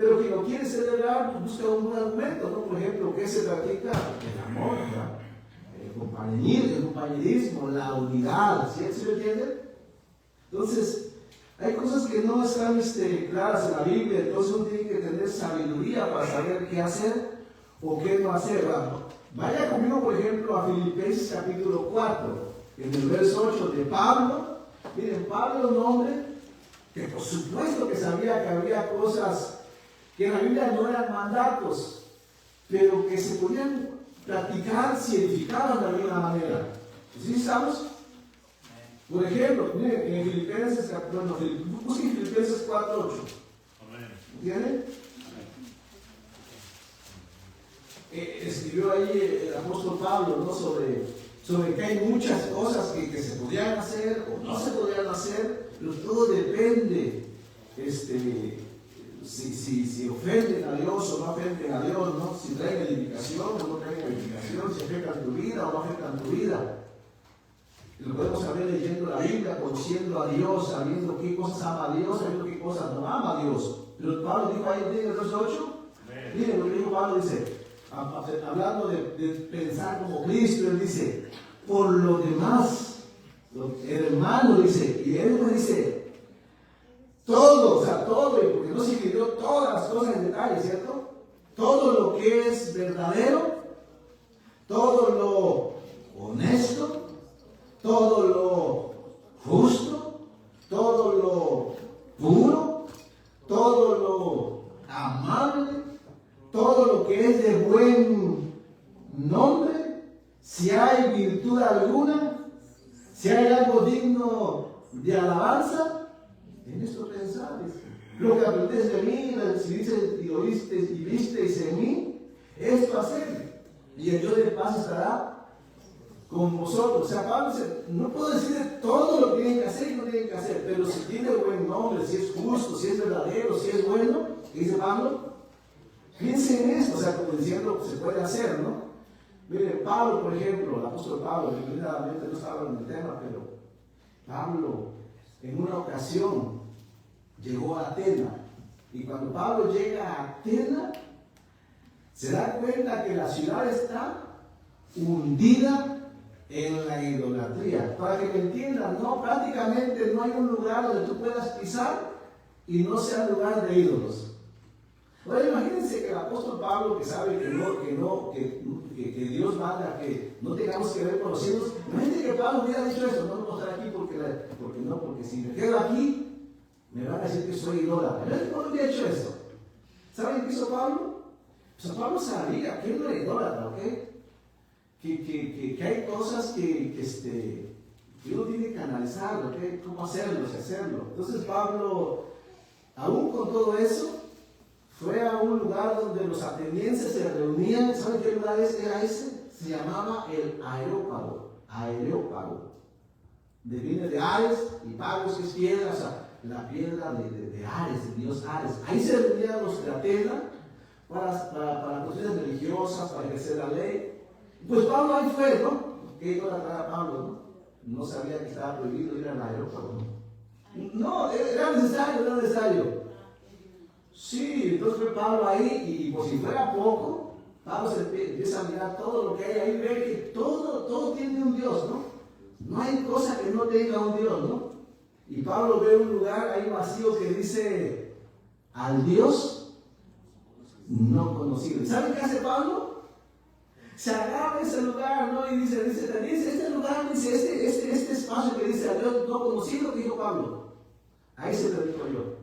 Pero quien lo quiere celebrar, pues busca un buen argumento, ¿no? Por ejemplo, ¿qué se practica? El amor, ¿verdad? El compañerismo, la unidad, ¿sí me entienden? Entonces, hay cosas que no están claras en la Biblia, entonces uno tiene que tener sabiduría para saber qué hacer o qué no hacer. Vaya conmigo, por ejemplo, a Filipenses capítulo 4, en el verso 8 de Pablo. Miren, Pablo es un hombre que por supuesto que sabía que había cosas que en la Biblia no eran mandatos, pero que se podían practicar si edificaban de alguna manera. ¿Sí estamos? Por ejemplo, miren, en Filipenses, busquen Filipenses 4:8. ¿Entienden? Escribió ahí el apóstol Pablo, ¿no? sobre que hay muchas cosas que se podían hacer o no se podían hacer, pero todo depende si ofenden a Dios o no ofenden a Dios, ¿no? Si traen edificación o no traen edificación, si afectan tu vida o no afectan tu vida. Lo podemos saber leyendo la Biblia, conociendo a Dios, sabiendo qué cosas ama a Dios, sabiendo qué cosas no ama a Dios. Pero Pablo dijo ahí en el verso 8, miren lo que dijo Pablo, dice, hablando de pensar como Cristo, él dice, por lo demás, el hermano dice, y él dice, todo, o sea, todo, porque no se escribió todas las cosas en detalle, ¿cierto? Todo lo que es verdadero, todo lo honesto, todo lo justo, todo lo puro, todo lo amable, todo lo que es de buen nombre, si hay virtud alguna, si hay algo digno de alabanza, en esto pensáis. Lo que aprendéis de mí, si dices y oísteis y visteis en mí, esto haced, y el Dios de paz estará con vosotros. O sea, Pablo dice, no puedo decir todo lo que tienen que hacer y no tienen que hacer, pero si tiene buen nombre, si es justo, si es verdadero, si es bueno, ¿qué dice Pablo? Piensen en esto, o sea, como diciendo, se puede hacer, ¿no? Miren, Pablo, por ejemplo, el apóstol Pablo, primeramente no estaba en el tema, pero Pablo, en una ocasión, llegó a Atenas, y cuando Pablo llega a Atenas, se da cuenta que la ciudad está hundida en la idolatría. Para que me entiendan, no, prácticamente no hay un lugar donde tú puedas pisar y no sea lugar de ídolos. Ahora imagínense que el apóstol Pablo, que sabe que Dios manda que no tengamos que ver con los ídolos, imagínense que Pablo hubiera dicho eso, no puedo estar aquí porque si me quedo aquí, me van a decir que soy idólatra. ¿No hubiera hecho eso? ¿Saben qué hizo Pablo? Pues Pablo sabía que él no era idólatra, ¿ok? Que hay cosas que uno tiene que analizar, ¿okay? Cómo hacerlo, si hacerlo. Entonces Pablo, aún con todo eso, fue a un lugar donde los atenienses se reunían. ¿Saben qué lugar era ese? Se llamaba el Areópago. Areópago. Viene de Ares y Pagos, que es piedra, o sea, la piedra de Ares, del dios Ares. Ahí se reunían los de Atenas para cuestiones religiosas, para ejercer la ley. Pues Pablo ahí fue, ¿no? ¿Qué iba a traer a Pablo, no? No sabía que estaba prohibido ir al Areópago, ¿no? No, era necesario. Sí, entonces fue Pablo ahí y por si fuera poco, Pablo se empieza a mirar todo lo que hay ahí, ve que todo tiene un Dios, ¿no? No hay cosa que no tenga un Dios, ¿no? Y Pablo ve un lugar ahí vacío que dice, al Dios no conocido. ¿Y saben qué hace Pablo? Se agarra ese lugar, ¿no? Y dice, este lugar, dice, este espacio que dice, al Dios no conocido, que dijo Pablo. Ahí se lo digo yo.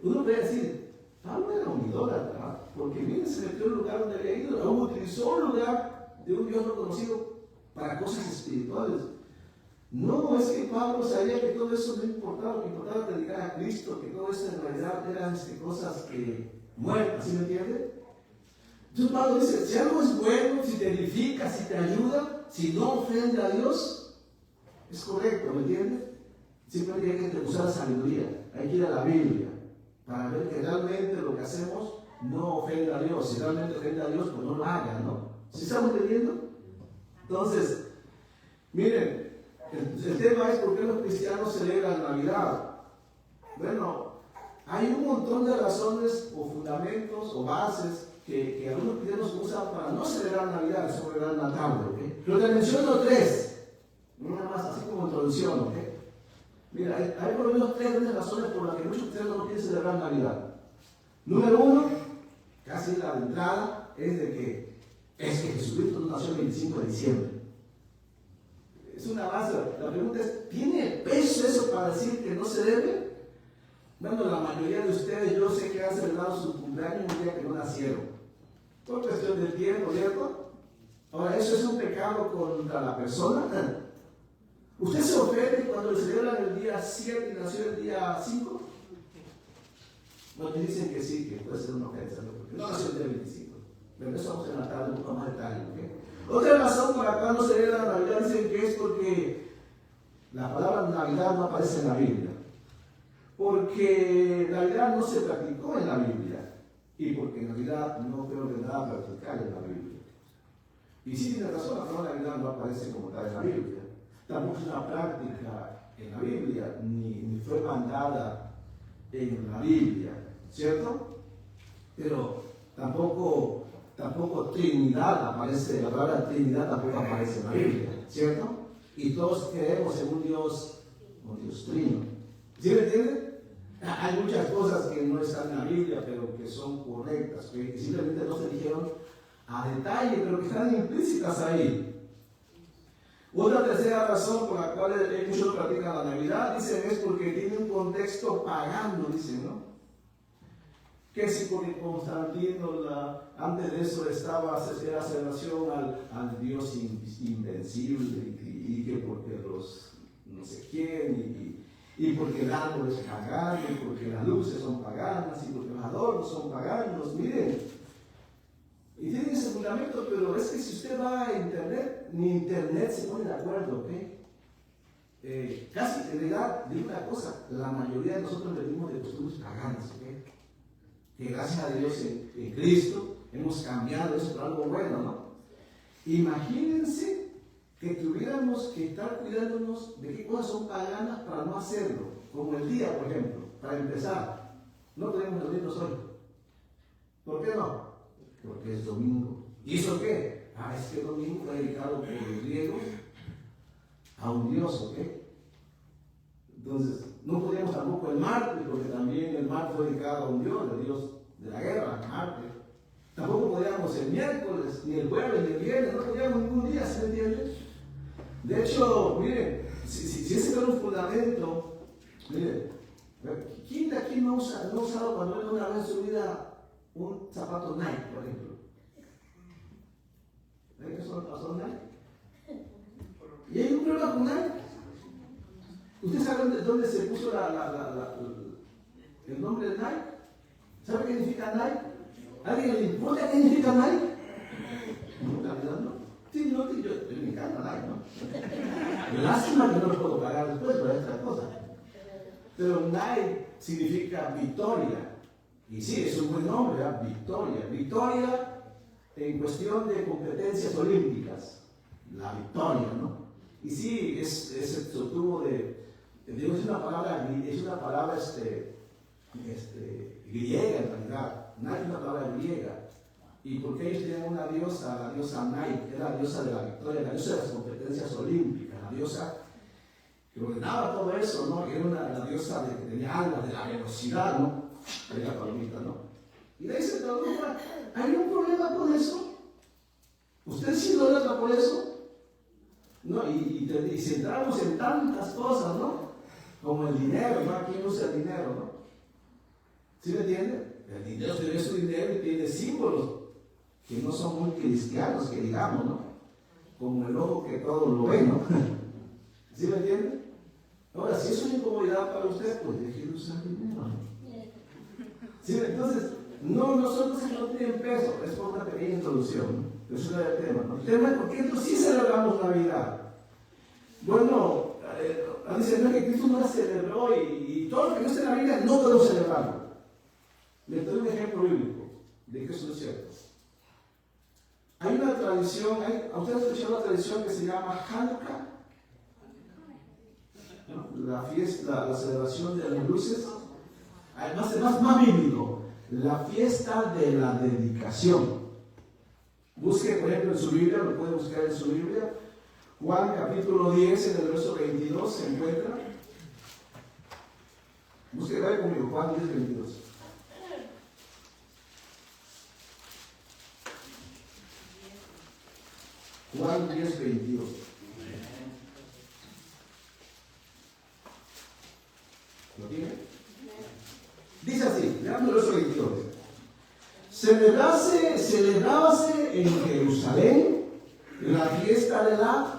Uno puede decir, Pablo era un idólatra, ¿verdad? Porque miren, se metió en un lugar donde había ido, aún utilizó un lugar de un Dios no conocido para cosas espirituales. No, es que Pablo sabía que todo eso no importaba, lo que importaba era predicar a Cristo, que todo eso en realidad eran cosas muertas, ¿sí me entiende? Entonces Pablo dice, si algo es bueno, si te edifica, si te ayuda, si no ofende a Dios, es correcto, ¿me entiendes? Simplemente hay que usar la sabiduría, hay que ir a la Biblia para ver que realmente lo que hacemos no ofende a Dios. Si realmente ofende a Dios, pues no lo hagan, ¿no? ¿Sí estamos entendiendo? Entonces, miren, el tema es por qué los cristianos celebran Navidad. Bueno, hay un montón de razones o fundamentos o bases que algunos cristianos usan para no celebrar Navidad, celebrar Natal, ¿ok? Pero te menciono tres, nada más así como introducción, ¿ok? Mira, hay por lo menos tres grandes razones por las que muchos cristianos no quieren celebrar Navidad. Número uno, casi la de entrada, es que Jesucristo no nació el 25 de diciembre. Es una base. La pregunta es, ¿tiene peso eso para decir que no se debe? Bueno, la mayoría de ustedes, yo sé que han celebrado su cumpleaños un día que no nacieron. Por cuestión del tiempo, ¿cierto? Ahora, ¿eso es un pecado contra la persona? ¿Usted se ofende cuando le celebran el día 7 y nació el día 5? Bueno, me dicen que sí, que puede ser una ofensa, ¿no? Porque no nació el día 25. Pero eso vamos a tratar un poco más detalle, ¿ok? Otra razón por la cual no celebran la Navidad dicen que es porque la palabra Navidad no aparece en la Biblia. Porque Navidad no se practicó en la Biblia. Y porque en Navidad no fue ordenada practicar en la Biblia. Y sí tiene razón, la palabra Navidad no aparece como tal en la Biblia. Tampoco es una práctica en la Biblia, ni fue mandada en la Biblia, ¿cierto? Pero tampoco Trinidad aparece, la palabra Trinidad tampoco aparece en la Biblia, ¿cierto? Y todos creemos en un Dios trino. ¿Sí me entienden? Hay muchas cosas que no están en la Biblia, pero que son correctas, que simplemente no se dijeron a detalle, pero que están implícitas ahí. Otra tercera razón por la cual muchos practican la Navidad, dicen, es porque tiene un contexto pagano, dicen, ¿no? Que si porque Constantino, antes de eso era celebración al Dios invencible, y que porque los no sé quién, y porque el árbol es pagano, y porque las luces son paganas, y porque los adornos son paganos, miren. Y tienen ese fundamento, pero es que si usted va a Internet, ni Internet se pone de acuerdo, ¿ok? Casi, en realidad, digo una cosa, la mayoría de nosotros venimos de costumbres paganas, ¿ok? Que gracias a Dios en Cristo hemos cambiado eso por algo bueno, ¿no? Imagínense que tuviéramos que estar cuidándonos de qué cosas son paganas para no hacerlo, como el día, por ejemplo, para empezar. No podemos reunirnos hoy. ¿Por qué no? Porque es domingo. ¿Y eso qué? Es que el domingo fue dedicado por los griegos a un dios, ¿ok? Entonces, no podíamos tampoco el martes, porque también el martes fue dedicado a un dios, el dios de la guerra, Marte. Tampoco podíamos el miércoles, ni el jueves, ni el viernes, no podíamos ningún día, ¿se me entiende? De hecho, miren, si ese era un fundamento, miren, ¿quién de aquí no ha usado cuando era una vez en su vida un zapato Nike, por ejemplo? ¿Ven que son Nike? ¿Y hay un problema con Nike? ¿Usted sabe dónde se puso el nombre de Nike? ¿Sabe qué significa Nike? ¿A alguien le importa qué significa Nike? No, la verdad no. Sí, yo me encanta Nike, ¿no? Lástima que no lo puedo pagar después por esta cosa. Pero Nike significa victoria. Y sí, es un buen nombre, ¿verdad? Victoria. Victoria en cuestión de competencias olímpicas. La victoria, ¿no? Y sí, se obtuvo es una palabra griega en realidad. Nike es una palabra griega. Y porque ellos tenían una diosa, la diosa Nike, era la diosa de la victoria, la diosa de las competencias olímpicas, la diosa que ordenaba todo eso, ¿no? Que era la diosa que tenía algo de la velocidad, ¿no? De la palomita, ¿no? Y de ahí se tradujo. ¿Hay un problema con eso? ¿Usted sí lo nota por eso? ¿No? Y centramos en tantas cosas, ¿no? Como el dinero, ¿no? ¿Quién usa el dinero, no? ¿Sí me entiende? El dinero tiene su dinero y tiene símbolos que no son muy cristianos, que digamos, ¿no? Como el ojo que todo lo ve, ¿no? ¿Sí me entiende? Ahora, si es una incomodidad para usted, pues déjelo usar dinero, ¿no? ¿Sí? Entonces, no son cosas que no tienen peso, es por una pequeña introducción, ¿no? Eso era el tema, ¿no? El tema es por qué nosotros sí celebramos Navidad. Bueno, dicen, no, que Cristo no la celebró y todo lo que no está en la Biblia no podemos celebrarlo. Les doy un ejemplo bíblico de que eso no es cierto. Hay una tradición, ¿ustedes han escuchado una tradición que se llama Hanukkah? ¿No? La fiesta, la celebración de las luces. más bíblico, la fiesta de la dedicación. Busque, por ejemplo, en su Biblia, lo puede buscar en su Biblia, Juan capítulo 10, en el verso 22 se encuentra. Busque, vaya conmigo, Juan 10, 22. Juan 10, 22. ¿Lo tiene? Dice así, veamos el verso 22. Celebrábase en Jerusalén la fiesta de la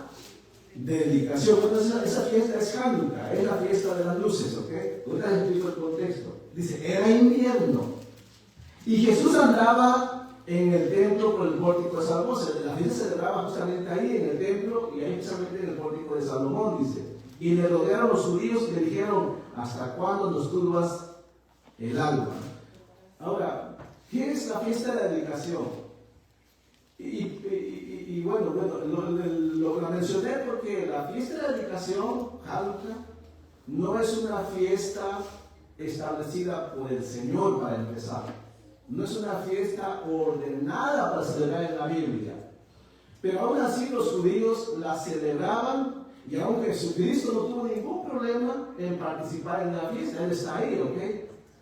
dedicación. Entonces, esa fiesta es Hanukkah, es la fiesta de las luces, ¿ok? Ahorita les explico el contexto. Dice, era invierno y Jesús andaba en el templo por el pórtico de Salomón. La fiesta se celebraba justamente ahí en el templo y ahí precisamente en el pórtico de Salomón, dice. Y le rodearon los judíos y le dijeron, ¿hasta cuándo nos turbas el alma? Ahora, ¿qué es la fiesta de la dedicación? Y bueno, la mencioné porque la fiesta de la dedicación, Hanukkah, no es una fiesta establecida por el Señor para empezar. No es una fiesta ordenada para celebrar en la Biblia. Pero aún así los judíos la celebraban y aún Jesucristo no tuvo ningún problema en participar en la fiesta. Él está ahí, ¿ok?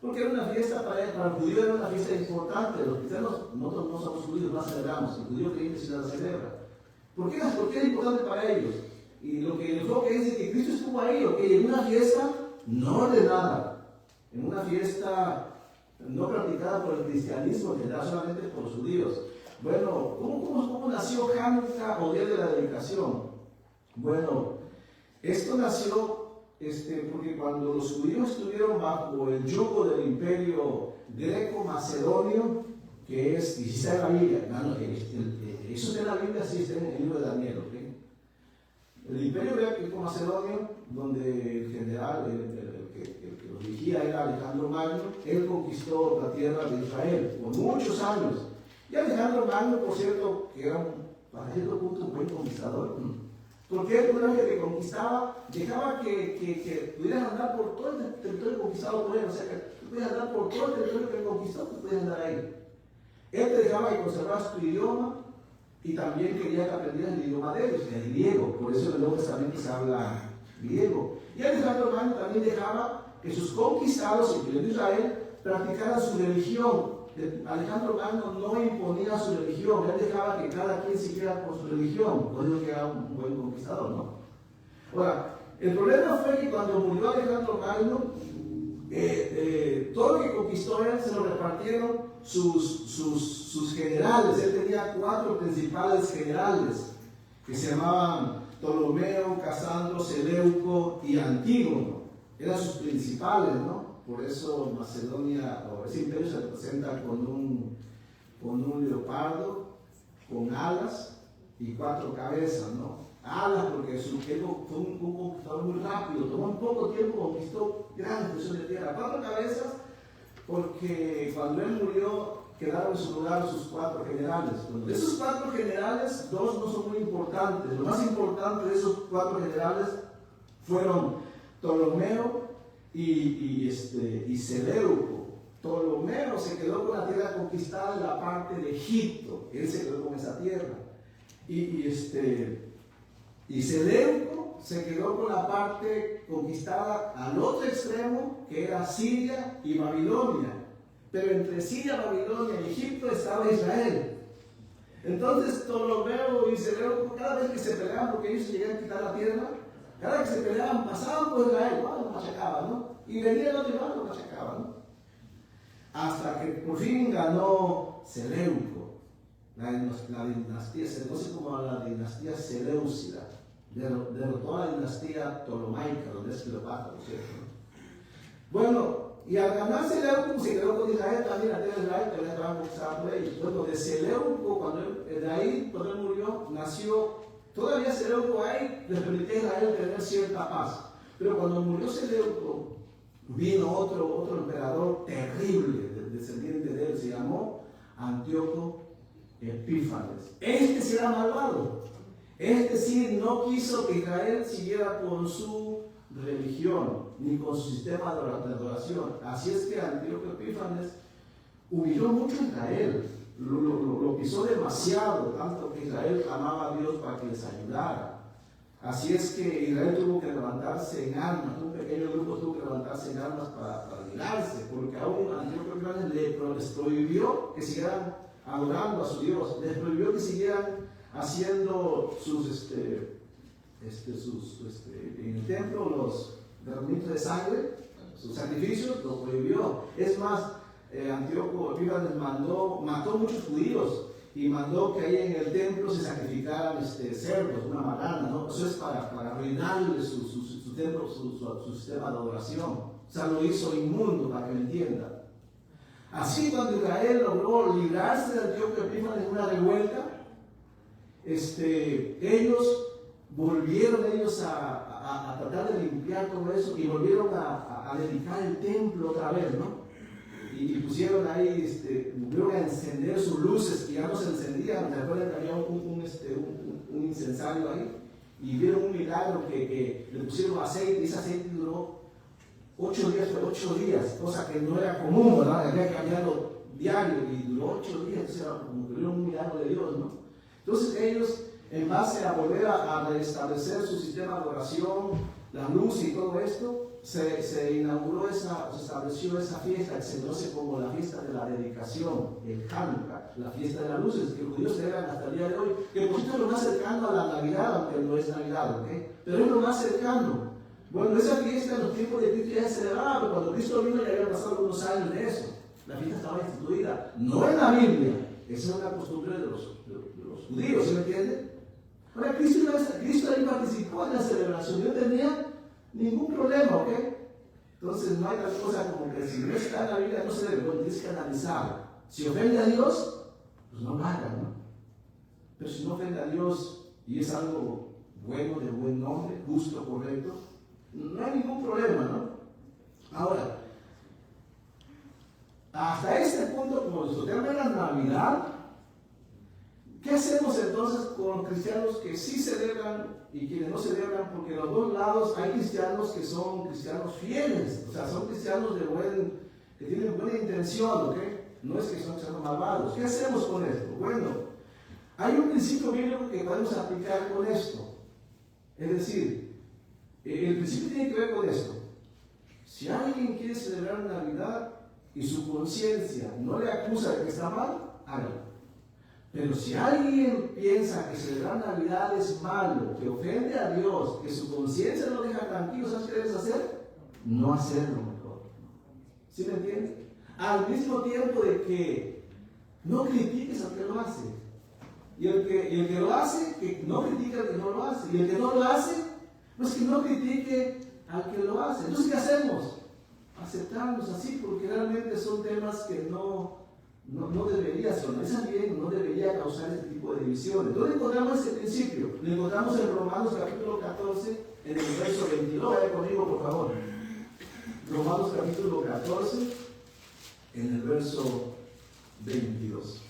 Porque era una fiesta para el judío, era una fiesta importante. Los cristianos, nosotros no somos judíos, no la celebramos. El judío creyente sí la celebra. ¿Por qué es importante para ellos? Y lo que el enfoque es que Cristo estuvo ahí, ¿ok? En una fiesta no ordenada, en una fiesta no practicada por el cristianismo, que era solamente por los judíos. Bueno, ¿cómo nació Hanukkah o Día de la Dedicación? Bueno, esto nació porque cuando los judíos estuvieron bajo el yugo del imperio greco-macedonio, que es, y si está en la Biblia, eso está en la Biblia, sí está en el libro de Daniel, ¿ok? El imperio greco-macedonio, donde el general, el que lo dirigía era Alejandro Magno, él conquistó la tierra de Israel por muchos años. Y Alejandro Magno, por cierto, que era para cierto punto un buen conquistador, porque él, una vez que conquistaba, dejaba que pudieras andar por todo el territorio conquistado por él. O sea, que tú pudieras andar por todo el territorio que él conquistó, tú pudieras andar ahí. Él te dejaba que conservaras tu idioma y también quería que aprendieras el idioma de ellos, el griego. Por eso en el Nuevo Testamento se habla griego. Y Alejandro Magno también dejaba que sus conquistados, incluyendo Israel, practicaran su religión. Alejandro Magno no imponía su religión, él dejaba que cada quien siguiera por su religión, por eso que era un buen conquistador, ¿no? Ahora, el problema fue que cuando murió Alejandro Magno, todo lo que conquistó él se lo repartieron sus generales. Él tenía 4 principales generales que se llamaban Ptolomeo, Casandro, Seleuco y Antígono. Eran sus principales, ¿no? Por eso Macedonia, o ese imperio se representa con un leopardo, con alas y 4 cabezas, ¿no? Alas porque su tiempo fue un conquistador muy rápido, tomó un poco tiempo, conquistó grandes porciones de tierra. 4 cabezas porque cuando él murió quedaron en su lugar sus 4 generales. Bueno, de esos 4 generales, 2 no son muy importantes. Lo más importante de esos 4 generales fueron Ptolomeo y Seleuco. Ptolomeo se quedó con la tierra conquistada en la parte de Egipto, él se quedó con esa tierra. Y Seleuco se quedó con la parte conquistada al otro extremo, que era Siria y Babilonia. Pero entre Siria, Babilonia y Egipto estaba Israel. Entonces Ptolomeo y Seleuco, cada vez que se peleaban, porque ellos llegaban a quitar la tierra, cada vez que se peleaban, pasaban por Israel, lo machacaban, ¿no? Y venía el otro y lo machacaban, ¿no? Hasta que por fin ganó Seleuco, la dinastía, se conoce como la dinastía Seleucida, derrotó a la dinastía Ptolomaica, donde es Cleopatra, ¿no es cierto? Bueno, y al ganar Seleuco, se quedó con Israel, también la tierra de Israel, también estaban conquistadas por ellos. Bueno, de Seleuco, de ahí, cuando él murió, nació. Todavía Seleuco ahí le permitía a Israel tener cierta paz. Pero cuando murió Seleuco, vino otro emperador terrible, descendiente de él, se llamó Antíoco Epífanes. Este sí era malvado. Este sí no quiso que Israel siguiera con su religión, ni con su sistema de adoración. Así es que Antíoco Epífanes humilló mucho a Israel, lo pisó demasiado, tanto que Israel clamaba a Dios para que les ayudara. Así es que Israel tuvo que levantarse en armas, un pequeño grupo tuvo que levantarse en armas para librarse, porque aún Antíoco Epífanes les prohibió que siguieran adorando a su Dios, les prohibió que siguieran haciendo en el templo los derramamientos de sangre, sus sacrificios, los prohibió. Es más, Antíoco Epífanes mató muchos judíos y mandó que ahí en el templo se sacrificaran cerdos, una marrana, ¿no? Eso es para arruinarle su templo, su sistema de adoración. O sea, lo hizo inmundo, para que me entiendan. Así, cuando Israel logró librarse de Antíoco Epífanes en una revuelta, ellos volvieron a tratar de limpiar todo eso y volvieron a dedicar el templo otra vez, ¿no? Y pusieron ahí, volvieron a encender sus luces que ya no se encendían. Recuerden que había un incensario ahí y vieron un milagro que le pusieron aceite y ese aceite duró 8 días, cosa que no era común, ¿verdad? Había que cambiarlo diario y duró 8 días, o sea, como que vieron un milagro de Dios, ¿no? Entonces ellos, en base a volver a restablecer su sistema de oración, la luz y todo esto, se inauguró se estableció esa fiesta que se conoce como la fiesta de la dedicación, el Hanukkah, la fiesta de las luces, que los judíos celebran hasta el día de hoy, que por cierto es lo más cercano a la Navidad, aunque no es Navidad, ¿ok? Pero es lo más cercano. Bueno, esa fiesta en los tiempos de Cristo ya se celebraba, pero cuando Cristo vino ya habían pasado algunos años de eso. La fiesta estaba instituida, no en la Biblia, esa es una costumbre de los judíos, ¿sí me entienden? Ahora, Cristo ahí participó en la celebración, no tenía ningún problema, ¿ok? Entonces no hay tal cosa como que si no está en la Biblia no se debe, bueno, tienes que analizar. Si ofende a Dios, pues no lo hagan, ¿no? Pero si no ofende a Dios y es algo bueno, de buen nombre, justo, correcto, no hay ningún problema, ¿no? Ahora, hasta este punto, como disfrutamos de la Navidad, ¿qué hacemos entonces con cristianos que sí celebran y quienes no celebran? Porque en los dos lados hay cristianos que son cristianos fieles, o sea, son cristianos que tienen buena intención, ¿ok? No es que son cristianos malvados. ¿Qué hacemos con esto? Bueno, hay un principio bíblico que podemos aplicar con esto. Es decir, el principio tiene que ver con esto. Si alguien quiere celebrar Navidad y su conciencia no le acusa de que está mal, hágalo. Pero si alguien piensa que celebrar Navidad es malo, que ofende a Dios, que su conciencia no deja tranquilo, ¿sabes qué debes hacer? No hacerlo mejor. ¿Sí me entiendes? Al mismo tiempo de que no critiques al que lo hace. Y el que lo hace, que no critique al que no lo hace. Y el que no lo hace, pues que no critique al que lo hace. Entonces, ¿qué hacemos? Aceptarlos así, porque realmente son temas que no debería sonar bien, no debería causar este tipo de divisiones. ¿Dónde encontramos este principio? Lo encontramos en Romanos capítulo 14, en el verso 22. Vaya conmigo, por favor. Romanos capítulo 14, en el verso 22.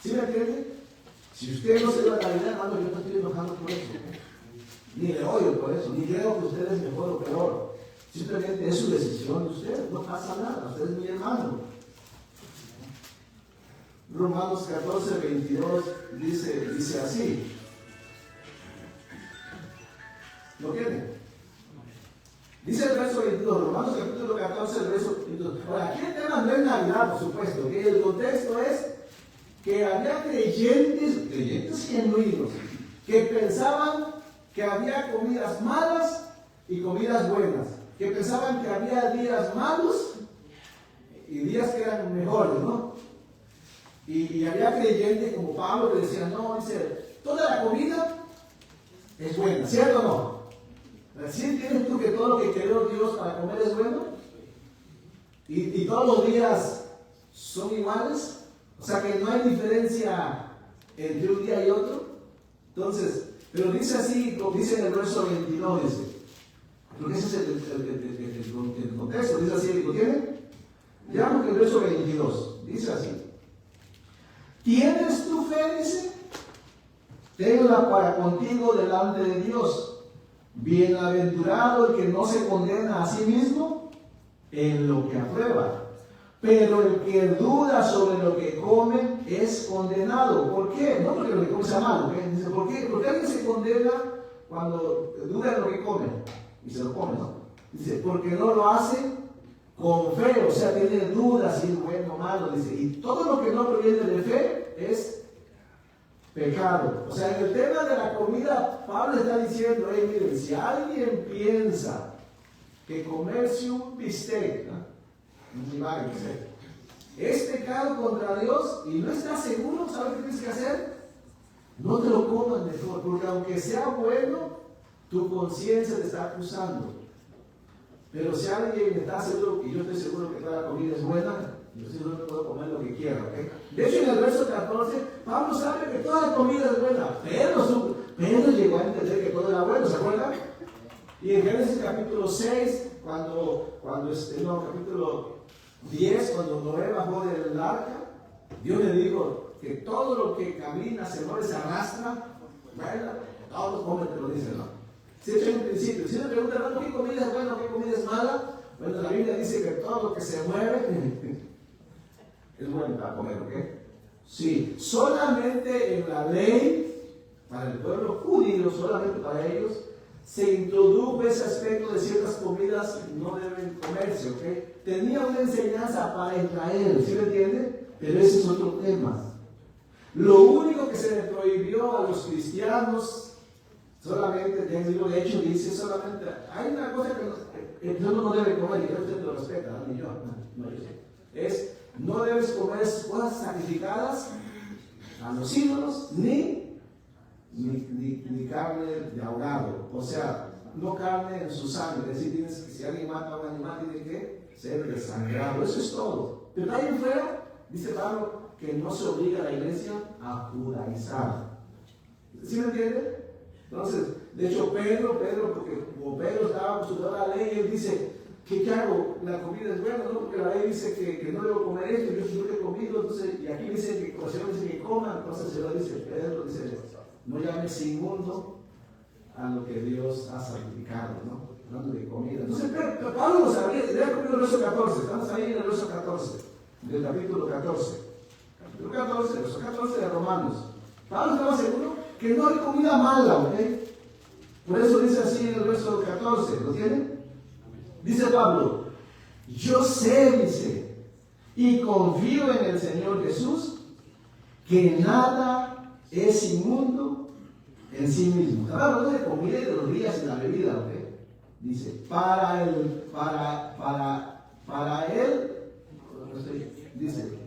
¿Sí me entiende? Si usted no se va a la Navidad, hermano, yo no estoy enojando por eso. Ni le odio por eso, ni creo que usted es mejor o peor. Simplemente es su decisión de usted, no pasa nada, usted es mi hermano. Romanos 14, 22 dice así. ¿Lo tiene? Dice el verso 22, Romanos capítulo 14, el verso 22. Ahora, aquí el tema no es Navidad, por supuesto, que el contexto es que había creyentes genuinos, que pensaban que había comidas malas y comidas buenas, que pensaban que había días malos y días que eran mejores, ¿no? Y había creyentes como Pablo que decían, no, dice, toda la comida es buena, ¿cierto o no? ¿Sí entiendes tú que todo lo que creó Dios para comer es bueno? ¿Y todos los días son iguales? O sea que no hay diferencia entre un día y otro. Entonces, pero dice así, como dice en el verso 22, dice, porque ese es el contexto, dice así, ¿lo tienen? Veamos que el verso 22, dice así. ¿Tienes tu fe? Dice. tenla para contigo delante de Dios. Bienaventurado el que no se condena a sí mismo en lo que aprueba, pero el que duda sobre lo que come es condenado. ¿Por qué? No porque lo que come sea malo. Dice, ¿por qué? Porque alguien se condena cuando duda de lo que come y se lo come, ¿no? Dice, porque no lo hace con fe, o sea, tiene dudas si es bueno o malo. Dice, y todo lo que no proviene de fe es pecado. O sea, en el tema de la comida, Pablo está diciendo, miren, si alguien piensa que comerse un bistec, ¿no? es pecado contra Dios y no estás seguro, ¿sabes qué tienes que hacer? No te lo comas mejor, porque aunque sea bueno, tu conciencia te está acusando. Pero si alguien está seguro, y yo estoy seguro que toda la comida es buena, yo sí no puedo comer lo que quiera, ¿ok? De hecho, en el verso 14, Pablo sabe que toda la comida es buena, pero llegó a entender que todo era bueno, ¿se acuerdan? Y en Génesis capítulo 6, capítulo 10, cuando Noé bajó del arca, Dios le dijo que todo lo que camina, se mueve, se arrastra, ¿verdad? Todos comen, te lo dicen, ¿no? Siempre hay un principio. Si me preguntan, hermano, ¿qué comida es buena, qué comida es mala? Bueno, la Biblia dice que todo lo que se mueve es bueno para comer, ¿ok? Sí, solamente en la ley, para el pueblo judío, solamente para ellos, se introdujo ese aspecto de ciertas comidas no deben comerse, ¿ok? Tenía una enseñanza para Israel, ¿sí me entiende? Pero ese es otro tema. Lo único que se le prohibió a los cristianos, solamente, en el libro de Hechos dice solamente, hay una cosa que uno no debe comer, y usted lo respeta, ¿no? Ni yo, no, yo sé. Es, no debes comer cosas sacrificadas a los ídolos, ni carne de ahogado, o sea, no carne en su sangre, es decir, si alguien mata a un animal tiene que ser desangrado, eso es todo. Pero ahí en fuera, dice Pablo, que no se obliga a la iglesia a judaizar. ¿Sí me entiende? Entonces, de hecho, Pedro, porque como Pedro estaba acostumbrado a la ley, él dice, ¿qué hago? La comida es buena, ¿no? Porque la ley dice que no debo comer esto, yo nunca he comido, entonces, y aquí dice que el Señor dice que coman, entonces se lo dice Pedro, dice, no llames inmundo a lo que Dios ha santificado, ¿no? Hablando de comida. Entonces, Pablo lo sabía, lea conmigo el verso 14, estamos ahí en el verso 14, del capítulo 14. Capítulo 14, verso 14 de Romanos. Pablo estaba seguro que no hay comida mala, ¿ok? Por eso dice así en el verso 14, ¿lo tienen? Dice Pablo, yo sé, dice, y confío en el Señor Jesús, que nada es inmundo en sí mismo. Está hablando de comida y de los días y la bebida, ¿ok? Dice, dice,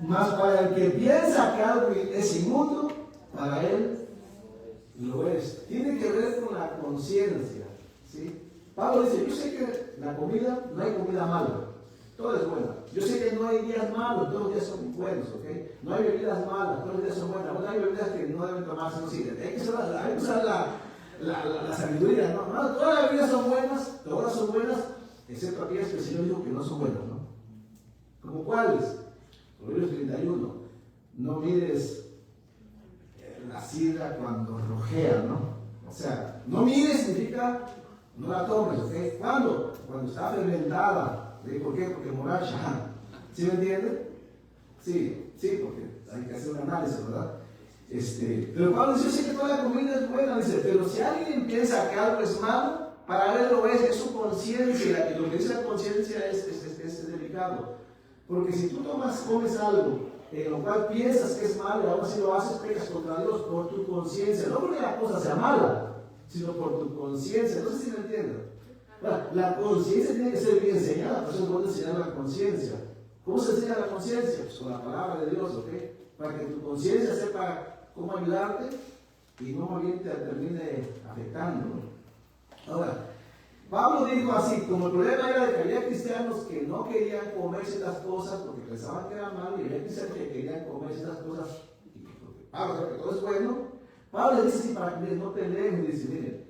más para el que piensa que algo es inmundo, para él lo es. Tiene que ver con la conciencia, ¿sí? Pablo dice, yo sé que la comida, no hay comida mala, todo es buena. Yo sé que no hay días malos, todos los días son buenos, ¿ok? No hay bebidas malas, todos los días son buenas. No hay bebidas que no deben tomarse, no sirven. Hay que usar la sabiduría, ¿no? No, todas las bebidas son buenas, todas son buenas, excepto aquellas que el Señor dijo que no son buenas, ¿no? ¿Como cuáles? Proverbios 31. No mires la sidra cuando rojea, ¿no? O sea, no mires significa no la tomes, ¿ok? ¿Cuándo? Cuando está fermentada. ¿Por qué? Porque moracha. ¿Sí me entiende? Sí, porque hay que hacer un análisis, ¿verdad? Pero Pablo dice, yo sé que toda la comida es buena, dice, pero si alguien piensa que algo es malo, para él lo es su conciencia, y lo que dice la conciencia es delicado. Porque si tú comes algo en lo cual piensas que es malo y aún así lo haces, pecas contra Dios por tu conciencia, no porque la cosa sea mala, sino por tu conciencia. No sé si me entienden. La conciencia tiene que ser bien enseñada, por eso es bueno enseñar la conciencia. ¿Cómo se enseña la conciencia? Pues con la palabra de Dios, ¿ok? Para que tu conciencia sepa cómo ayudarte y no más bien te termine afectando, ¿no? Ahora, Pablo dijo así, como el problema era de que había cristianos que no querían comer ciertas cosas porque pensaban que era malo, y había cristianos que querían comer ciertas cosas y porque Pablo sabe que todo es bueno. Pablo le dice así para que no peleen, y dice, miren,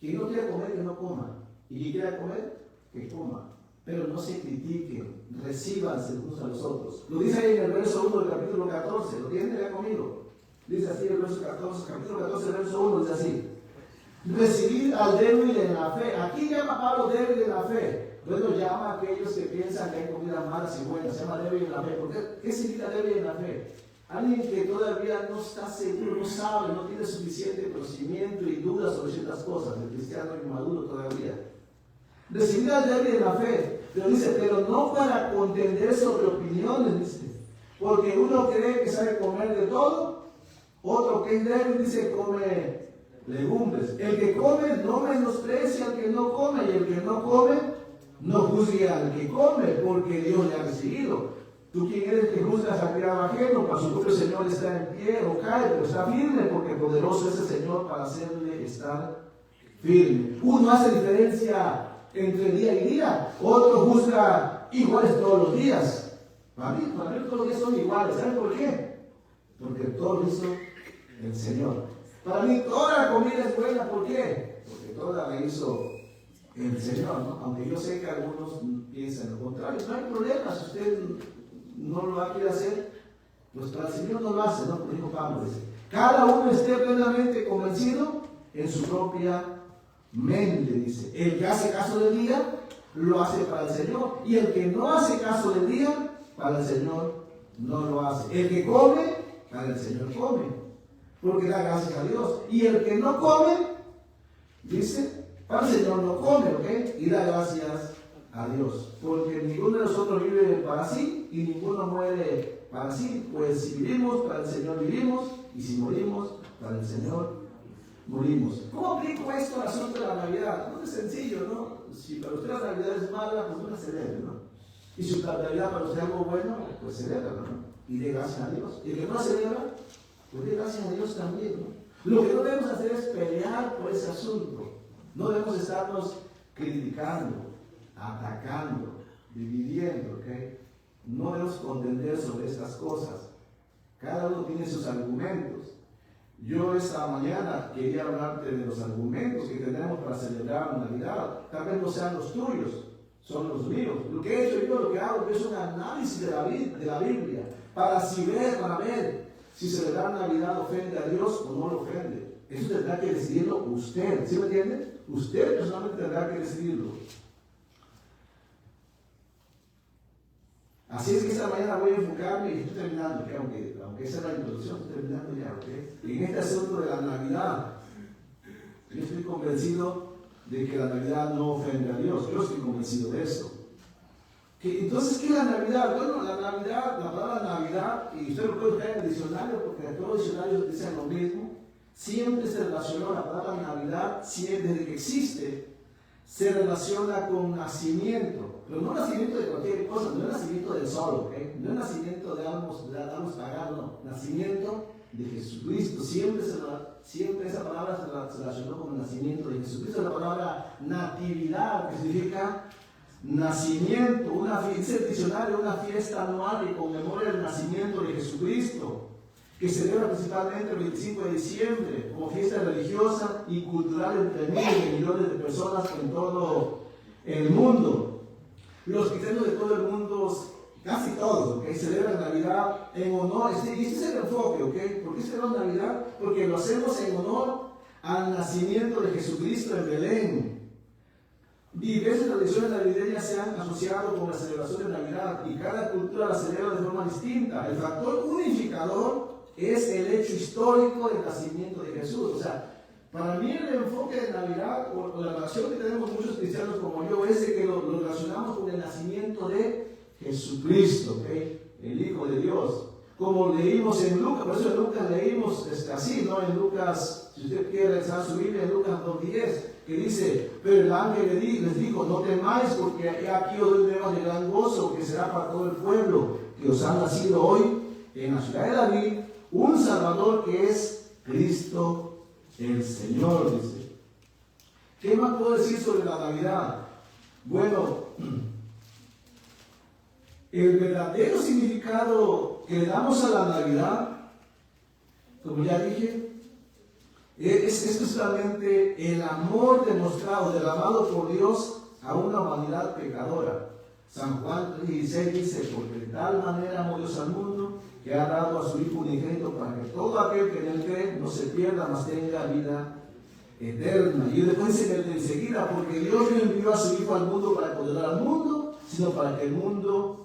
quien no quiera comer, que no coma, y quien quiera comer, que coma, pero no se critiquen, recíbanse unos a los otros. Lo dice ahí en el verso 1 del capítulo 14, ¿lo tienen ya conmigo? Dice así el verso 14, capítulo 14, verso 1, dice así. Recibir al débil en la fe. Aquí llama Pablo débil en la fe. Luego llama a aquellos que piensan que hay comidas malas y buenas. Se llama débil en la fe. ¿Por qué significa débil en la fe? Alguien que todavía no está seguro, no sabe, no tiene suficiente conocimiento y dudas sobre ciertas cosas. El cristiano inmaduro todavía. Recibir al débil en la fe. Pero dice, pero no para contender sobre opiniones, dice. Porque uno cree que sabe comer de todo. Otro que es débil, dice, come legumbres. El que come no menosprecia al que no come, y el que no come no juzgue al que come, porque Dios le ha recibido. ¿Tú quién eres que juzgas al criado ajeno? Para su propio Señor está en pie o cae, pero está firme, porque poderoso es el Señor para hacerle estar firme. Uno hace diferencia entre día y día, otro juzga iguales todos los días. Para mí todos los días son iguales. ¿Saben por qué? Porque todo lo hizo el Señor. Para mí toda la comida es buena. ¿Por qué? Porque toda la hizo el Señor, ¿no? Aunque yo sé que algunos piensan lo contrario. No hay problema si usted no lo va a querer hacer, pues para el Señor no lo hace, ¿no? Como dijo Pablo, dice, cada uno esté plenamente convencido en su propia mente, dice. El que hace caso del día, lo hace para el Señor. Y el que no hace caso del día, para el Señor no lo hace. El que come, para el Señor come, porque da gracias a Dios. Y el que no come, dice, para el Señor no come, ¿ok? Y da gracias a Dios. Porque ninguno de nosotros vive para sí y ninguno muere para sí. Pues si vivimos, para el Señor vivimos, y si morimos, para el Señor morimos. ¿Cómo aplico esto al asunto de la Navidad? No es sencillo, ¿no? Si para usted la Navidad es mala, pues no la celebre, ¿no? Y si la Navidad para usted es algo bueno, pues celebra, ¿no? Y dé gracias a Dios. Y el que no celebra, pues dé gracias a Dios también, ¿no? Lo que no debemos hacer es pelear por ese asunto. No debemos estarnos criticando, atacando, dividiendo, ¿ok? No debemos contender sobre estas cosas. Cada uno tiene sus argumentos. Yo esta mañana quería hablarte de los argumentos que tenemos para celebrar la Navidad. Tal vez no sean los tuyos, son los míos. Lo que he hecho yo, lo que hago es un análisis de la Biblia para ver si celebrar Navidad ofende a Dios o no lo ofende. Eso tendrá que decidirlo usted, ¿sí me entiende? Usted personalmente tendrá que decidirlo. Así es que esta mañana voy a enfocarme y estoy terminando, ¿okay? aunque esa es la introducción, estoy terminando ya, ¿okay? Y en este asunto de la Navidad, yo estoy convencido de que la Navidad no ofende a Dios. Yo estoy convencido de eso. Entonces, ¿qué es la Navidad? Bueno, la Navidad, la palabra Navidad, y usted lo puede buscar en el diccionario, porque todos los diccionarios dicen lo mismo, siempre se relacionó la palabra Navidad, siempre, desde que existe, se relaciona con nacimiento, pero no nacimiento de cualquier cosa, no es nacimiento del sol, ¿okay? No es nacimiento de algo paganos, no, nacimiento de Jesucristo. Siempre esa palabra se relacionó con el nacimiento de Jesucristo. La palabra natividad, que significa nacimiento, dice el diccionario, una fiesta anual que conmemora el nacimiento de Jesucristo, que se celebra principalmente el 25 de diciembre como fiesta religiosa y cultural entre miles de millones de personas en todo el mundo. Los cristianos de todo el mundo, casi todos, ¿okay? Celebran Navidad en honor, y este es el enfoque, ¿okay? ¿Por qué celebramos Navidad? Porque lo hacemos en honor al nacimiento de Jesucristo en Belén. Diversas tradiciones navideñas se han asociado con la celebración de Navidad y cada cultura la celebra de forma distinta. El factor unificador es el hecho histórico del nacimiento de Jesús. O sea, para mí el enfoque de Navidad, o la relación que tenemos muchos cristianos como yo, es de que lo relacionamos con el nacimiento de Jesucristo, ¿okay? El Hijo de Dios. Como leímos en Lucas, por eso en Lucas leímos así, ¿no? En Lucas, si usted quiere revisar su Biblia, en Lucas 2:10, que dice, pero el ángel les dijo, no temáis, porque aquí os doy nuevas de gran gozo, que será para todo el pueblo, que os ha nacido hoy en la ciudad de David un Salvador, que es Cristo el Señor, dice. ¿Qué más puedo decir sobre la Navidad? Bueno, el verdadero significado que le damos a la Navidad, como ya dije, es justamente el amor demostrado, derramado por Dios a una humanidad pecadora. San Juan 3:16 dice, porque de tal manera amó Dios al mundo, que ha dado a su Hijo unigénito para que todo aquel que en él cree no se pierda, mas tenga vida eterna. Y después dice enseguida, porque Dios no envió a su Hijo al mundo para condenar al mundo, sino para que el mundo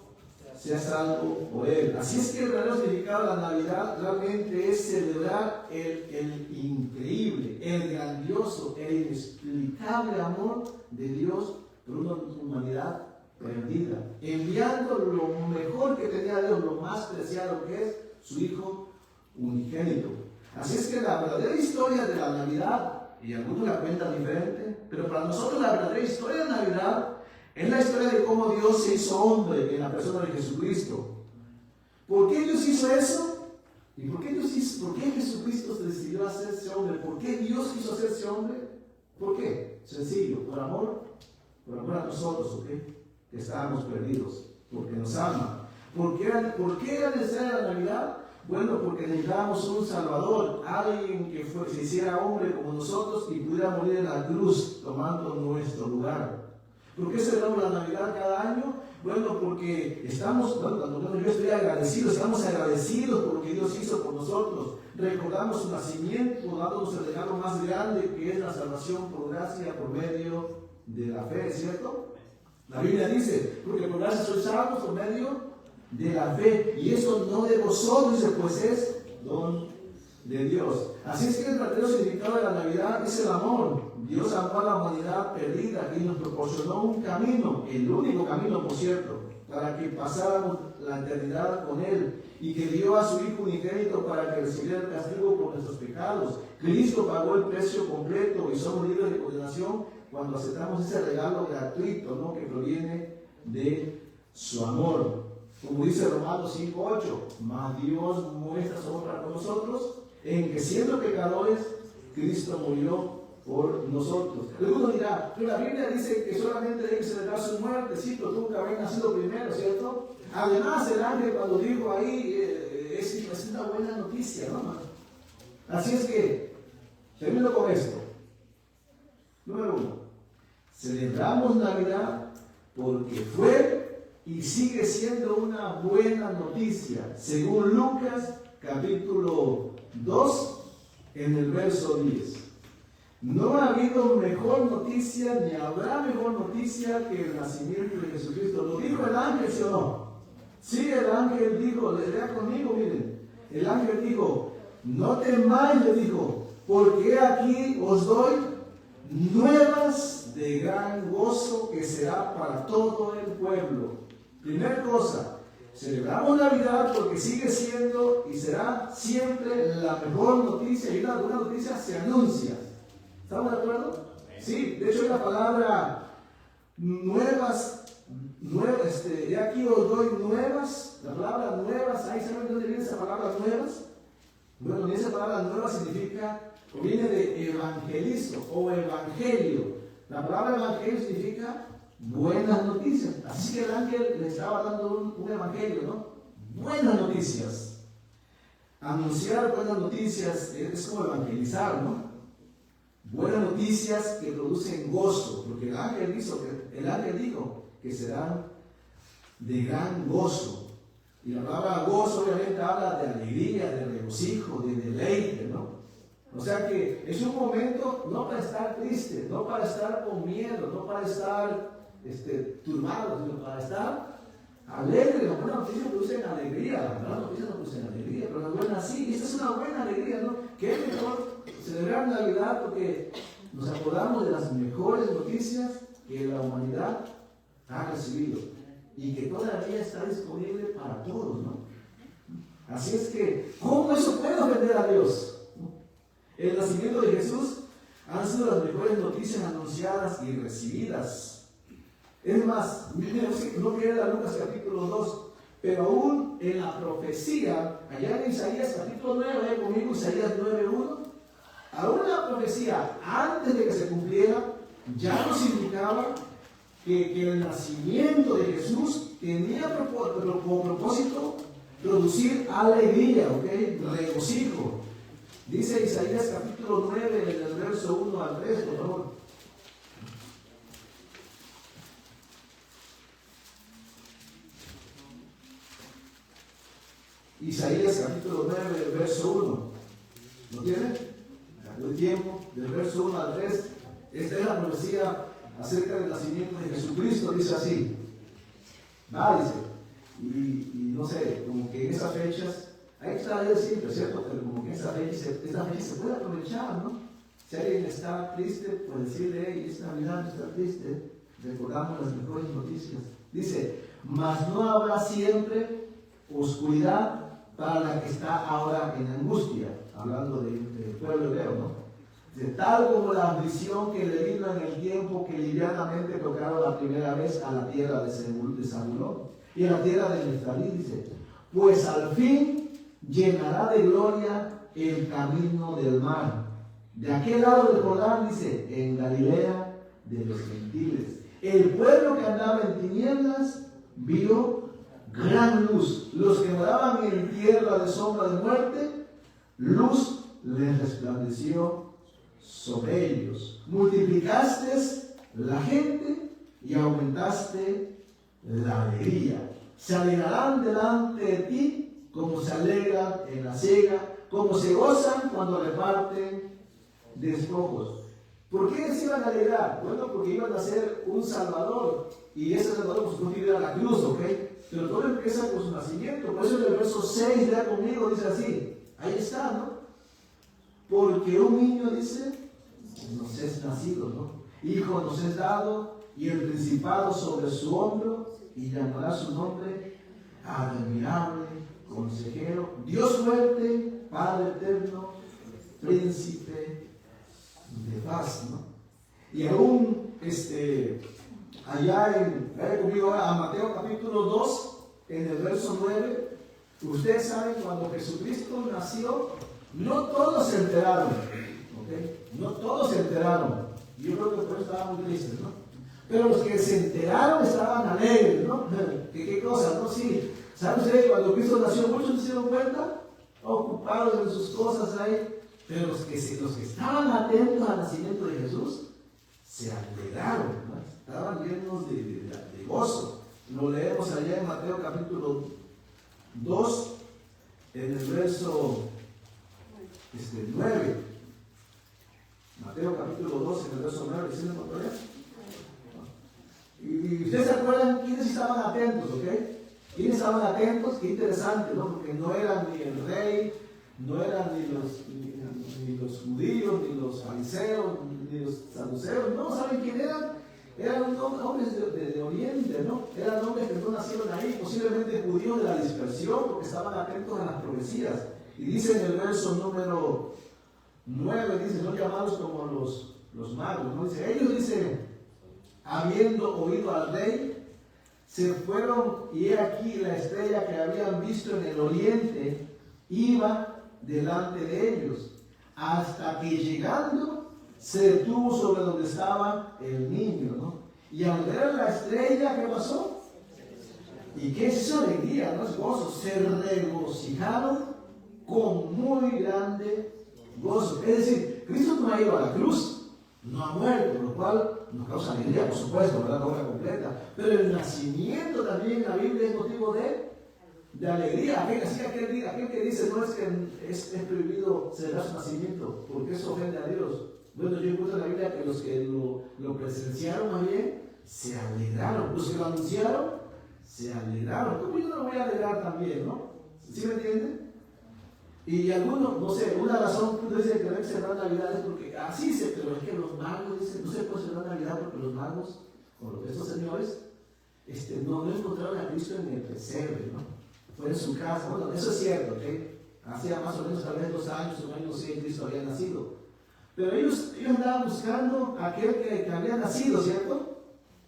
sea salvo por él. Así es que el verdadero significado de la Navidad realmente es celebrar el increíble, el grandioso, el inexplicable amor de Dios por una humanidad perdida, enviando lo mejor que tenía Dios, lo más preciado que es su Hijo unigénito. Así es que la verdadera historia de la Navidad, y algunos la cuentan diferente, pero para nosotros la verdadera historia de la Navidad es la historia de cómo Dios se hizo hombre en la persona de Jesucristo. ¿Por qué Dios hizo eso? ¿Y por qué Jesucristo se decidió a hacerse hombre? ¿Por qué Dios quiso hacerse hombre? ¿Por qué? Sencillo, por amor a nosotros, ¿ok? Que estábamos perdidos, porque nos ama. ¿Por qué era necesaria la Navidad? Bueno, porque necesitábamos un Salvador, alguien que se hiciera hombre como nosotros y pudiera morir en la cruz tomando nuestro lugar. ¿Por qué celebramos la Navidad cada año? Bueno, porque estamos agradecidos por lo que Dios hizo por nosotros. Recordamos su nacimiento, dándonos el regalo más grande que es la salvación por gracia, por medio de la fe, ¿cierto? La Biblia dice, porque por gracia sois salvos por medio de la fe, y eso no de vosotros, dice, pues es don de Dios. Así es que el verdadero significado de la Navidad es el amor. Dios amó a la humanidad perdida y nos proporcionó un camino, el único camino, por cierto, para que pasáramos la eternidad con Él, y que dio a su Hijo unigénito para que recibiera el castigo por nuestros pecados. Cristo pagó el precio completo y somos libres de condenación cuando aceptamos ese regalo gratuito, ¿no?, que proviene de su amor. Como dice Romanos 5:8, mas Dios muestra su amor para con nosotros en que siendo pecadores, Cristo murió por nosotros. Algunos dirán, pero la Biblia dice que solamente hay que celebrar su muerte, sí, pero tú nunca habías nacido primero, ¿cierto? Además, el ángel cuando dijo ahí, es una buena noticia, ¿no? Así es que, termino con esto. Número 1, celebramos Navidad porque fue y sigue siendo una buena noticia, según Lucas capítulo 2, en el verso 10. No ha habido mejor noticia, ni habrá mejor noticia que el nacimiento de Jesucristo. ¿Lo dijo el ángel, sí o no? Sí, el ángel dijo, lea conmigo, miren. El ángel dijo, no temáis, le dijo, porque aquí os doy nuevas de gran gozo que será para todo el pueblo. Primera cosa, celebramos Navidad porque sigue siendo y será siempre la mejor noticia, y una buena noticia se anuncia. ¿Estamos de acuerdo? Sí, de hecho la palabra nuevas, y aquí os doy nuevas, la palabra nuevas, ¿ahí saben de dónde viene esa palabra nuevas? Bueno, esa palabra nueva significa, proviene de evangelizo o evangelio. La palabra evangelio significa buenas noticias. Así que el ángel le estaba dando un evangelio, ¿no? Buenas noticias. Anunciar buenas noticias es como evangelizar, ¿no? Buenas noticias que producen gozo, porque el ángel dijo que serán de gran gozo. Y la palabra gozo obviamente habla de alegría, de regocijo, de deleite, ¿no? O sea que es un momento no para estar triste, no para estar con miedo, no para estar turbado, sino para estar alegre. Las buenas noticias producen alegría, las malas noticias no producen alegría, pero las buenas sí, y esta es una buena alegría, ¿no? ¿Qué es mejor celebrar Navidad? Porque nos acordamos de las mejores noticias que la humanidad ha recibido y que todavía está disponible para todos, ¿no? Así es que, ¿cómo eso puede ofender a Dios? El nacimiento de Jesús han sido las mejores noticias anunciadas y recibidas. Es más, no quiere dar Lucas capítulo 2, pero aún en la profecía, allá en Isaías capítulo 9, conmigo Isaías 9:1, aún la profecía antes de que se cumpliera, ya nos indicaba que el nacimiento de Jesús tenía como propósito producir alegría, ¿ok? Regocijo. Dice Isaías capítulo 9, en el verso 1 al 3, por favor. Isaías capítulo 9, verso 1. ¿Lo tiene? El tiempo, del verso 1 al 3. Esta es la profecía acerca del nacimiento de Jesucristo. Dice así. Dice. Y no sé, como que en esas fechas, hay que estar siempre, ¿cierto? Pero como que en esta fecha se puede aprovechar, ¿no? Si alguien está triste, pues decirle, hey, esta Navidad no está triste, recordamos las mejores noticias. Dice, mas no habrá siempre oscuridad para la que está ahora en angustia, hablando del pueblo hebreo, ¿no? Dice, tal como la aflicción que le vino en el tiempo que livianamente tocaron la primera vez a la tierra de Zabulón y a la tierra de Neftalí, dice, pues al fin llenará de gloria el camino del mar. De aquel lado del Jordán, dice, en Galilea de los gentiles. El pueblo que andaba en tinieblas vio gran luz. Los que moraban en tierra de sombra de muerte, luz les resplandeció sobre ellos. Multiplicaste la gente y aumentaste la alegría. Se alegrarán delante de ti como se alegran en la siega, como se gozan cuando reparten despojos. ¿Por qué se iban a alegrar? Bueno, porque iban a ser un Salvador, y ese Salvador pues no iba a la cruz, ¿ok? Pero todo empieza con su nacimiento. Por eso en el verso 6, lea conmigo, dice así, ahí está, ¿no? Porque un niño, dice, nos es nacido, ¿no? Hijo nos es dado, y el principado sobre su hombro, y llamará su nombre admirable, consejero, Dios fuerte, Padre eterno, príncipe de paz, ¿no? Y aún, vaya conmigo ahora a Mateo capítulo 2, en el verso 9, ustedes saben, cuando Jesucristo nació, no todos se enteraron, ¿ok? No todos se enteraron. Yo creo que por eso estaban muy tristes, ¿no? Pero los que se enteraron estaban alegres, ¿no? ¿Qué cosa, no? Sí. ¿Saben ustedes cuando Cristo nació, muchos se dieron cuenta? Ocupados en sus cosas ahí. Pero los que estaban atentos al nacimiento de Jesús, se alegraron, ¿no? Estaban llenos de gozo. Lo leemos allá en Mateo capítulo 2, en el verso 9. Mateo capítulo 2, en el verso 9, ¿sí me encontró ya? Y ustedes se acuerdan quiénes estaban atentos, ¿ok? ¿Quiénes estaban atentos? Qué interesante, ¿no? Porque no eran ni el rey, no eran ni los judíos, ni los fariseos, ni los saduceos, no, ¿saben quién eran? Eran hombres de Oriente, ¿no? Eran hombres que no nacieron ahí, posiblemente judíos de la dispersión, porque estaban atentos a las profecías. Y dice en el verso número 9, dice, son llamados como los magos, ¿no? Dice, ellos, dice, habiendo oído al rey, se fueron, y he aquí la estrella que habían visto en el oriente iba delante de ellos, hasta que llegando se detuvo sobre donde estaba el niño, ¿no? Y al ver la estrella, ¿qué pasó? ¿Y qué es esa alegría? No es gozo, se regocijaron con muy grande gozo. Es decir, Cristo no ha ido a la cruz, no ha muerto, lo cual nos causa alegría, por supuesto, ¿verdad? La obra completa. Pero el nacimiento también en la Biblia es motivo de alegría. Aquel que dice no es que es prohibido celebrar su nacimiento, porque eso ofende a Dios. Bueno, yo encuentro en la Biblia que los que lo presenciaron más bien se alegraron. Los que lo anunciaron se alegraron. ¿Cómo yo no me voy a alegrar también, no? ¿Sí me entienden? Y algunos, no sé, una razón que uno dice que no hay que celebrar Navidad es porque así se, pero es que los magos dicen, no se puede celebrar Navidad porque los magos, o estos señores, no encontraron a Cristo en el pesebre, ¿no? Fue en su casa. Bueno, eso es cierto, ¿ok? Hacía más o menos tal vez 2 años, un año, sí, Cristo había nacido. Pero ellos andaban buscando a aquel que había nacido, ¿cierto?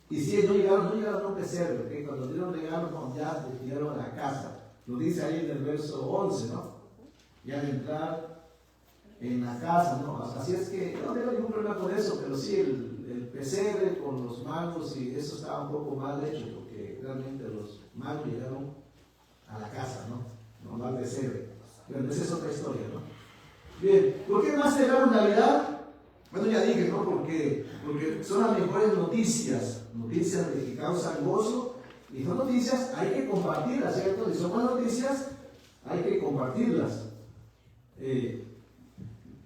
Y sí, no llegaron a un pesebre, ¿ok? Cuando dieron regalos, no, ya llegaron a la casa. Lo dice ahí en el verso 11, ¿no? Y al entrar en la casa, ¿no? Así es que no tengo ningún problema con eso, pero sí, el pesebre con los magos y eso estaba un poco mal hecho, porque realmente los magos llegaron a la casa, ¿no? No al pesebre. Pero esa es otra historia, ¿no? Bien, ¿por qué más celebrar Navidad? Bueno, ya dije, ¿no? Porque son las mejores noticias que causan gozo, y son noticias, hay que compartirlas, ¿cierto? Y son buenas noticias, hay que compartirlas.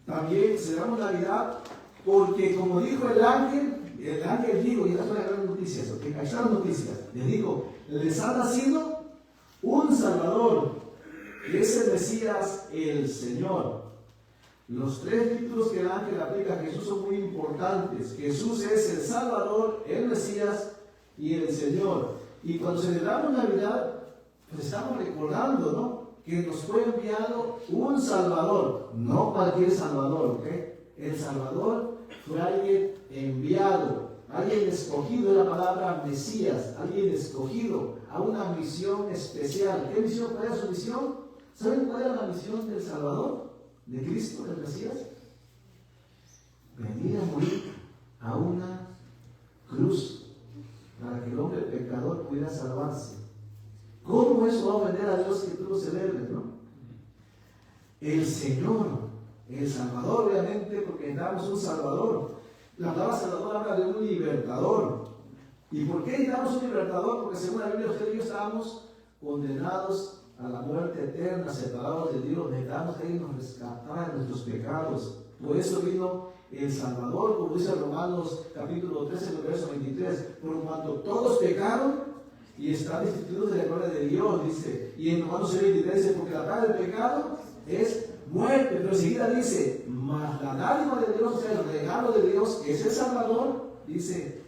También celebramos Navidad porque, como dijo el ángel dijo, y estas son las grandes noticias, ¿okay? Ahí están las noticias, les dijo, les ha nacido un Salvador, que es el Mesías, el Señor. Los tres títulos que el ángel aplica a Jesús son muy importantes. Jesús es el Salvador, el Mesías y el Señor. Y cuando celebramos Navidad, pues estamos recordando, ¿no?, que nos fue enviado un Salvador, no cualquier Salvador, ¿ok? El Salvador fue alguien enviado, alguien escogido, es la palabra Mesías, alguien escogido a una misión especial. ¿Qué misión? ¿Cuál era su misión? ¿Saben cuál era la misión del Salvador, de Cristo, del Mesías? Venir a morir a una cruz para que el hombre pecador pudiera salvarse. ¿Cómo eso va a ofender a Dios que tú lo celebres, no? El Señor, el Salvador, obviamente, porque necesitamos un Salvador. La palabra Salvador habla de un libertador. ¿Y por qué necesitamos un libertador? Porque según la Biblia, usted y yo estábamos condenados a la muerte eterna, separados de Dios. Necesitamos que Él nos rescatara de nuestros pecados. Por eso vino el Salvador, como dice Romanos capítulo 13, verso 23. Por cuanto todos pecaron y están destituidos de la gloria de Dios, dice. Y en Romanos 6:23 dice, porque la paga del pecado es muerte. Pero enseguida dice, mas la dádiva de Dios, o sea, el regalo de Dios, que es el Salvador, dice,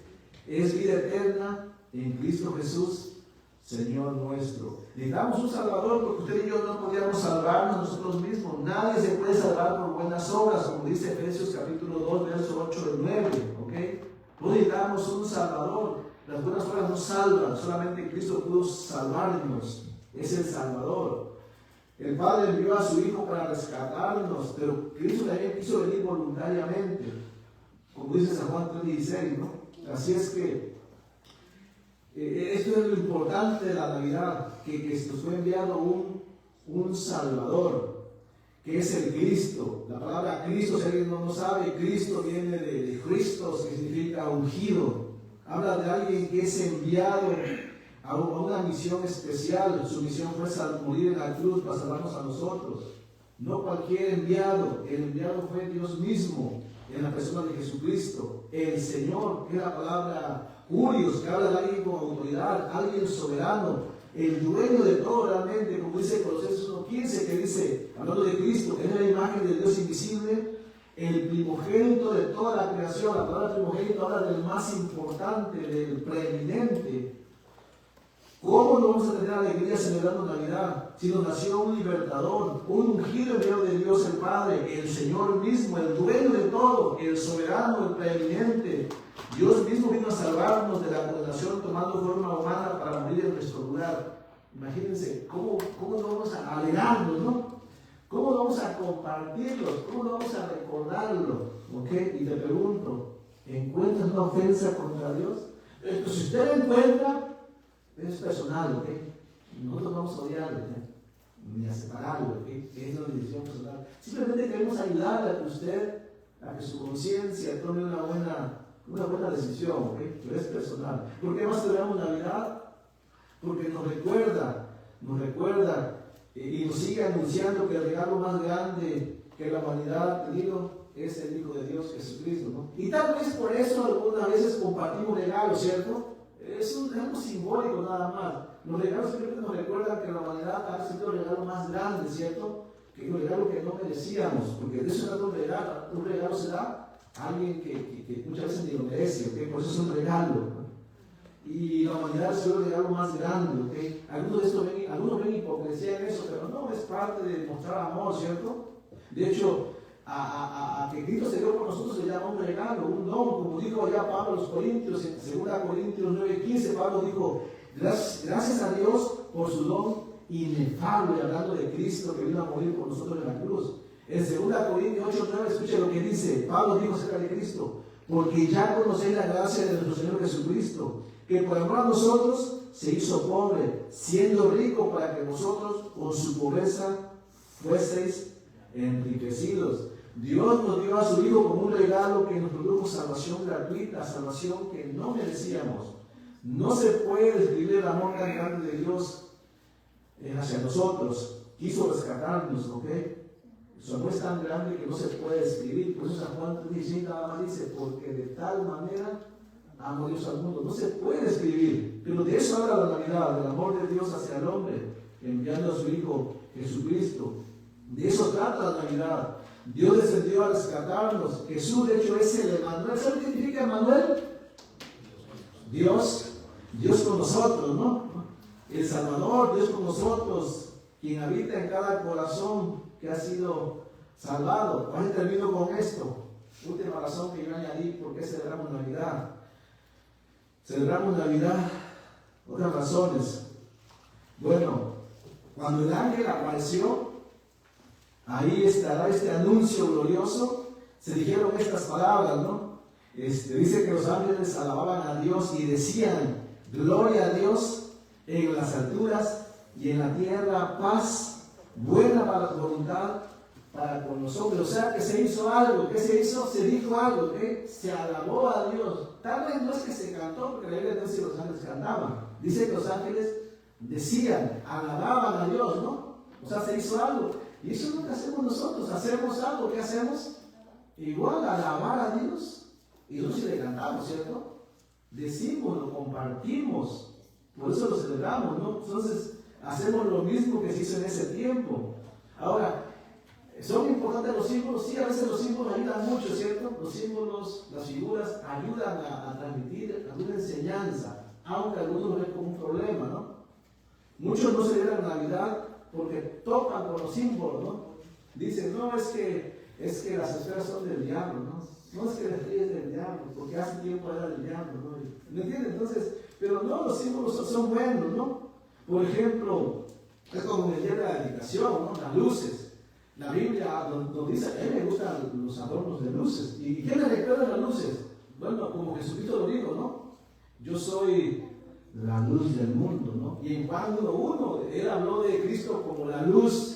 es vida eterna en Cristo Jesús, Señor nuestro. Necesitamos un Salvador porque usted y yo no podíamos salvarnos nosotros mismos. Nadie se puede salvar por buenas obras, como dice Efesios capítulo 2, verso 8 y 9. ¿Okay? No necesitamos un Salvador. Las buenas obras no salvan, solamente Cristo pudo salvarnos. Es el Salvador. El Padre envió a su Hijo para rescatarnos, pero Cristo también quiso venir voluntariamente, como dice San Juan 3:16, ¿no? Así es que esto es lo importante de la Navidad, que nos fue enviado un Salvador, que es el Cristo. La palabra Cristo, si alguien no sabe, Cristo viene de Christos, que significa ungido. Habla de alguien que es enviado a una misión especial. Su misión fue morir en la cruz para salvarnos a nosotros. No cualquier enviado. El enviado fue Dios mismo en la persona de Jesucristo. El Señor, que es la palabra Curios, que habla de alguien con autoridad, alguien soberano, el dueño de todo realmente, como dice Colosenses 1:15, que dice, hablando de Cristo, que es la imagen del Dios invisible, el primogénito de toda la creación. La palabra primogénito habla del más importante, del preeminente. ¿Cómo no vamos a tener alegría celebrando Navidad si nos nació un libertador, un ungido en medio de Dios el Padre, el Señor mismo, el dueño de todo, el soberano, el preeminente? Dios mismo vino a salvarnos de la condenación tomando forma humana para morir en nuestro lugar. Imagínense, ¿cómo no vamos a alegrarnos, no? ¿Cómo no vamos a compartirlos? ¿Cómo no vamos a recordarlo? ¿Okay? Y te pregunto, ¿encuentras una ofensa contra Dios? Entonces, si usted lo encuentra, es personal, ¿ok? Nosotros vamos a odiarlo, ni a separarlo, ¿ok? Es una decisión personal. Simplemente queremos ayudarle a usted a que su conciencia tome una buena decisión, ¿ok? Pero es personal. ¿Por qué más celebramos Navidad? Porque nos recuerda y nos sigue anunciando que el regalo más grande que la humanidad ha tenido es el Hijo de Dios, Jesucristo, ¿no? Y tal vez por eso algunas veces compartimos regalos, ¿cierto? Es algo simbólico nada más. Los regalos siempre nos recuerdan que la humanidad ha recibido el regalo más grande, ¿cierto? Que es un regalo que no merecíamos, porque de eso es un regalo se da a alguien que muchas veces ni lo merece, ¿okay? Por eso es un regalo, ¿no? Y la humanidad recibió el regalo más grande, ¿okay? Algunos ven hipocresía en eso, pero no, es parte de mostrar amor, ¿cierto? De hecho, a que Cristo se dio por nosotros se llama un regalo, un don, como dijo ya Pablo a los Corintios, en 2 Corintios 9:15, Pablo dijo, gracias a Dios por su don inefable, hablando de Cristo que vino a morir por nosotros en la cruz. En 2 Corintios 8:9, escuche lo que dice, Pablo dijo acerca de Cristo, porque ya conocéis la gracia de nuestro Señor Jesucristo, que por amor a nosotros se hizo pobre, siendo rico para que vosotros con su pobreza fueseis enriquecidos. Dios nos dio a su Hijo como un regalo que nos produjo salvación gratuita, salvación que no merecíamos. No se puede describir el amor tan grande de Dios hacia nosotros. quiso rescatarnos, ¿ok? Su amor es tan grande que no se puede describir. Por eso San Juan 3:16 nada más dice, porque de tal manera amó Dios al mundo. No se puede describir, pero de eso habla la Navidad, del amor de Dios hacia el hombre, enviando a su Hijo Jesucristo. De eso trata la Navidad. Dios descendió a rescatarnos. Jesús, de hecho, es el Emmanuel. ¿Sabe qué significa Emmanuel? Dios con nosotros, ¿no? El Salvador, Dios con nosotros, quien habita en cada corazón que ha sido salvado. Ahora termino con esto. Última razón que yo añadí, ¿por qué celebramos Navidad? Celebramos Navidad, otras razones. Bueno, cuando el ángel apareció, ahí estará este anuncio glorioso, se dijeron estas palabras, ¿no? Dice que los ángeles alababan a Dios y decían, gloria a Dios en las alturas y en la tierra paz, buena voluntad para con los hombres. O sea que se hizo algo. ¿Qué se hizo? Se dijo algo, ¿qué? Se alabó a Dios. Tal vez no es que se cantó, porque la Biblia no dice que los ángeles cantaban. Dice que los ángeles decían, alababan a Dios, ¿no? O sea, se hizo algo. Y eso es lo que hacemos nosotros. Hacemos algo. ¿Qué hacemos? Igual alabar a Dios. Y no si le cantamos, ¿cierto? Decimos, lo compartimos. Por eso lo celebramos, ¿no? Entonces, hacemos lo mismo que se hizo en ese tiempo. Ahora, ¿son importantes los símbolos? Sí, a veces los símbolos ayudan mucho, ¿cierto? Los símbolos, las figuras ayudan a transmitir alguna enseñanza, aunque algunos lo ven como un problema, ¿no? Muchos no celebran Navidad porque topan con los símbolos, ¿no? Dicen, no, es que las esferas son del diablo, ¿no? No es que la estrella es del diablo, porque hace tiempo era del diablo, ¿no? ¿Me entiendes? Entonces, pero no, los símbolos son buenos, ¿no? Por ejemplo, es como en el día de la dedicación, ¿no? Las luces. La Biblia nos dice, a mí me gustan los adornos de luces. ¿Y qué me recuerdan las luces? Bueno, como Jesucristo lo dijo, ¿no? Yo soy la luz del mundo, ¿no? Y en Juan 1:1, él habló de Cristo como la luz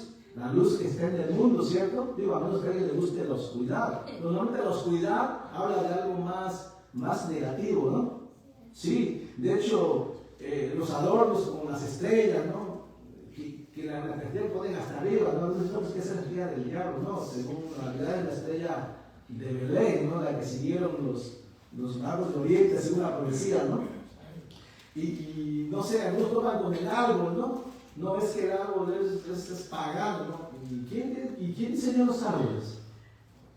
que está en el mundo, ¿cierto? Digo, a menos que a alguien le guste la oscuridad. Normalmente la oscuridad habla de algo más negativo, ¿no? Sí, de hecho, los adornos como las estrellas, ¿no? Que la estrella ponen hasta arriba, ¿no? No es que esa estrella del diablo, ¿no? Según la realidad es la estrella de Belén, ¿no? La que siguieron los magos de Oriente, según la profecía, ¿no? Y no sé, algunos toman con el árbol, ¿no? No es que el árbol es pagano, ¿no? ¿Y quién diseñó los árboles?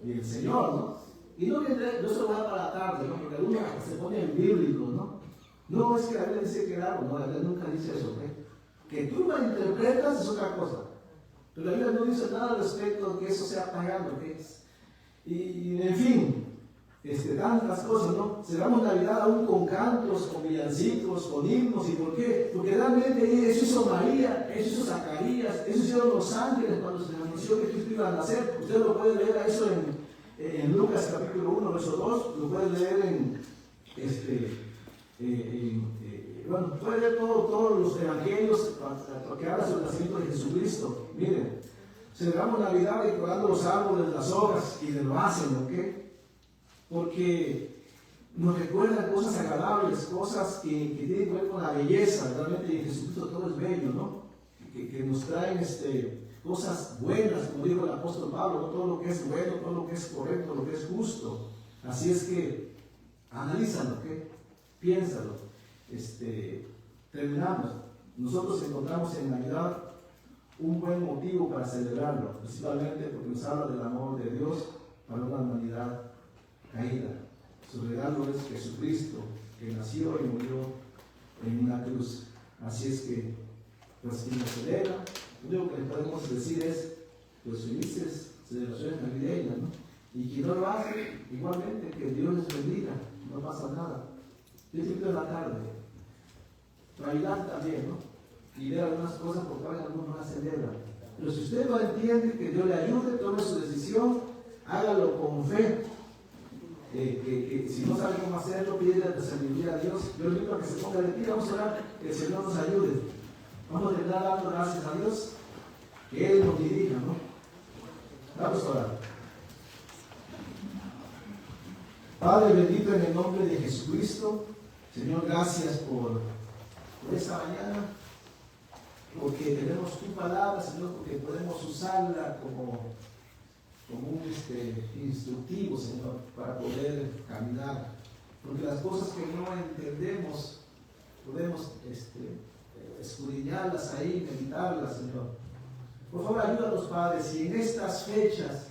El Señor, ¿no? Y no se lo voy a dar para la tarde, ¿no? Porque algunos se ponen bíblicos, ¿no? No es que la Biblia dice que el árbol, no, la Biblia nunca dice eso, ¿ok? Que tú lo interpretas es otra cosa. Pero la Biblia no dice nada al respecto de que eso sea pagano, ¿ok? Y en fin, tantas cosas, ¿no? Celebramos Navidad aún con cantos, con villancicos, con himnos. ¿Y por qué? Porque realmente eso hizo María, eso hizo Zacarías, eso hicieron los ángeles cuando se les anunció que Cristo iba a nacer. Usted lo puede leer a eso en Lucas capítulo 1, verso 2, lo puede leer bueno, puede leer todos los evangelios que habla sobre el nacimiento de Jesucristo. Miren, celebramos Navidad decorando los árboles, las hojas, y lo hacen, ¿ok? Porque nos recuerdan cosas agradables, cosas que tienen que ver con la belleza. Realmente en Jesucristo todo es bello, ¿no? Que nos traen cosas buenas, como dijo el apóstol Pablo, ¿no? Todo lo que es bueno, todo lo que es correcto, lo que es justo. Así es que analízalo, ¿ok? Piénsalo. Terminamos. Nosotros encontramos en Navidad un buen motivo para celebrarlo, principalmente porque nos habla del amor de Dios para una humanidad caída. Su regalo es Jesucristo, que nació y murió en una cruz. Así es que, pues, quien lo celebra, lo único que le podemos decir es, pues, felices celebraciones navideñas, ¿no? Y quien no lo hace, igualmente, que Dios les bendiga, no pasa nada. Yo te invito en la tarde, bailar también, ¿no? Y ver algunas cosas porque ahora algunos no las celebran. Pero si usted no entiende, que Dios le ayude, tome su decisión, hágalo con fe. Que si no sabe cómo hacerlo, pide la sabiduría a Dios. Yo le invito a que se ponga de pie, vamos a orar, que el Señor nos ayude. Vamos a terminar dando gracias a Dios, que Él nos dirija, ¿no? Vamos a orar. Padre bendito, en el nombre de Jesucristo, Señor, gracias por esta mañana. porque tenemos tu palabra, Señor, porque podemos usarla como un instructivo, Señor, para poder caminar. Porque las cosas que no entendemos, podemos escudriñarlas ahí, meditarlas, Señor. Por favor, ayúdanos, Padre, si en estas fechas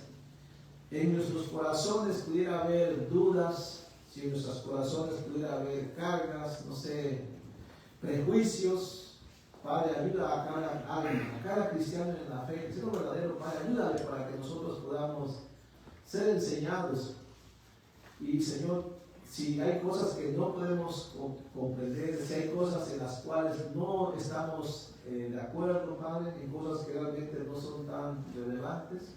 en nuestros corazones pudiera haber dudas, si en nuestros corazones pudiera haber cargas, no sé, prejuicios, Padre, ayuda a cada alma, a cada cristiano en la fe, Señor verdadero, Padre, ayúdale para que nosotros podamos ser enseñados. Y Señor, si hay cosas que no podemos comprender, si hay cosas en las cuales no estamos de acuerdo, Padre, en cosas que realmente no son tan relevantes,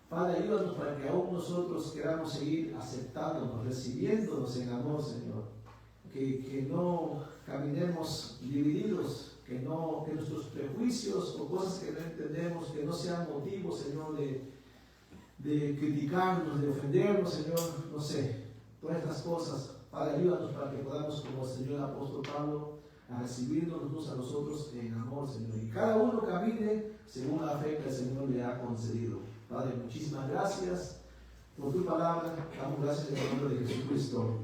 Padre, ayúdanos para que aún nosotros queramos seguir aceptándonos, recibiéndonos en amor, Señor. Que no caminemos divididos, que nuestros prejuicios o cosas que no entendemos, que no sean motivos, Señor, de criticarnos, de ofendernos, Señor, no sé, todas estas cosas. Padre, ayúdanos para que podamos, como el Señor apóstol Pablo, a recibirnos los unos a los otros en amor, Señor. Y cada uno camine según la fe que el Señor le ha concedido. Padre, muchísimas gracias por tu palabra. Damos gracias en el nombre de Jesucristo.